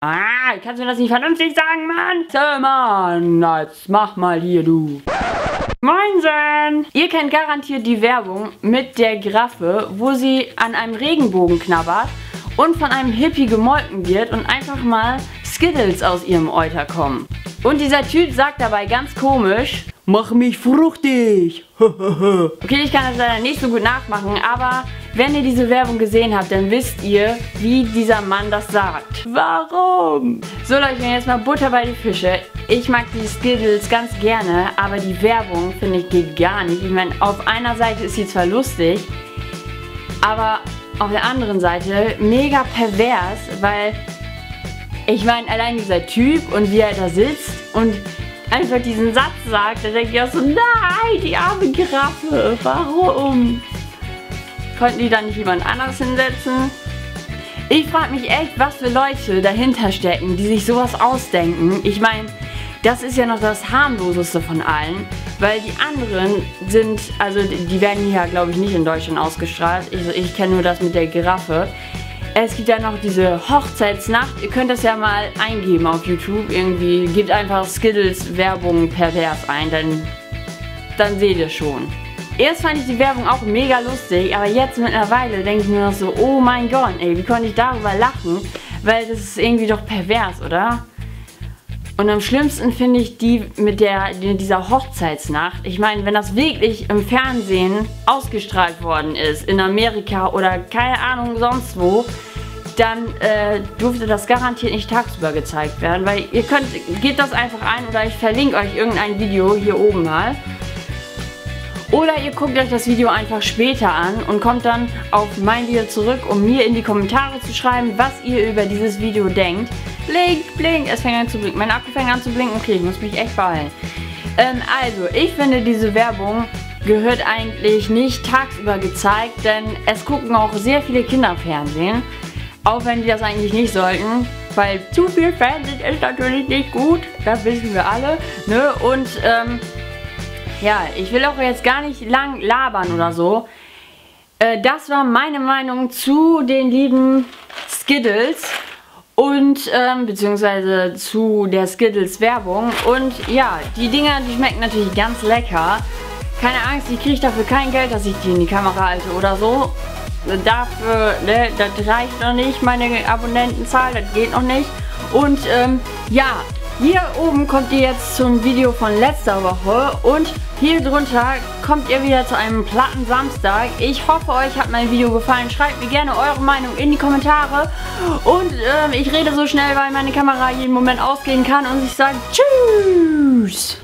Kannst du das nicht vernünftig sagen, Mann? So, Mann, jetzt mach mal hier, du. Moinsen! Ihr kennt garantiert die Werbung mit der Giraffe, wo sie an einem Regenbogen knabbert und von einem Hippie gemolken wird und einfach mal Skittles aus ihrem Euter kommen. Und dieser Typ sagt dabei ganz komisch: Mach mich fruchtig! Okay, ich kann das leider nicht so gut nachmachen, aber wenn ihr diese Werbung gesehen habt, dann wisst ihr, wie dieser Mann das sagt. Warum? So Leute, jetzt mal Butter bei die Fische. Ich mag die Skittles ganz gerne, aber die Werbung, finde ich, geht gar nicht. Ich meine, auf einer Seite ist sie zwar lustig, aber auf der anderen Seite mega pervers, weil ich meine, allein dieser Typ und wie er da sitzt und einfach diesen Satz sagt, da denke ich auch so, nein, die arme Giraffe, warum? Konnten die da nicht jemand anderes hinsetzen? Ich frage mich echt, was für Leute dahinter stecken, die sich sowas ausdenken. Ich meine, das ist ja noch das harmloseste von allen, weil die anderen sind, also die werden hier, glaube ich, nicht in Deutschland ausgestrahlt. Ich kenne nur das mit der Giraffe. Es gibt ja noch diese Hochzeitsnacht. Ihr könnt das ja mal eingeben auf YouTube. Irgendwie gebt einfach Skittles Werbung pervers ein, dann seht ihr schon. Erst fand ich die Werbung auch mega lustig, aber jetzt mittlerweile denke ich mir noch so, oh mein Gott, ey, wie konnte ich darüber lachen? Weil das ist irgendwie doch pervers, oder? Und am schlimmsten finde ich die mit dieser Hochzeitsnacht. Ich meine, wenn das wirklich im Fernsehen ausgestrahlt worden ist, in Amerika oder keine Ahnung sonst wo, dann durfte das garantiert nicht tagsüber gezeigt werden, weil ihr gebt das einfach ein oder ich verlinke euch irgendein Video hier oben mal. Oder ihr guckt euch das Video einfach später an und kommt dann auf mein Video zurück, um mir in die Kommentare zu schreiben, was ihr über dieses Video denkt. Blink, blink, es fängt an zu blinken. Mein Akku fängt an zu blinken. Okay, ich muss mich echt beeilen. Also, ich finde, diese Werbung gehört eigentlich nicht tagsüber gezeigt, denn es gucken auch sehr viele Kinder Fernsehen. Auch wenn die das eigentlich nicht sollten, weil zu viel Fernsehen ist natürlich nicht gut. Das wissen wir alle. Ne? Und, ja, ich will auch jetzt gar nicht lang labern oder so. Das war meine Meinung zu den lieben Skittles und beziehungsweise zu der Skittles Werbung. Und ja, die Dinger, die schmecken natürlich ganz lecker. Keine Angst, ich kriege dafür kein Geld, dass ich die in die Kamera halte oder so. Dafür, ne, das reicht noch nicht, meine Abonnentenzahl, das geht noch nicht. Und ja, hier oben kommt ihr jetzt zum Video von letzter Woche und hier drunter kommt ihr wieder zu einem platten Samstag. Ich hoffe, euch hat mein Video gefallen. Schreibt mir gerne eure Meinung in die Kommentare. Und ich rede so schnell, weil meine Kamera jeden Moment ausgehen kann und ich sage Tschüss.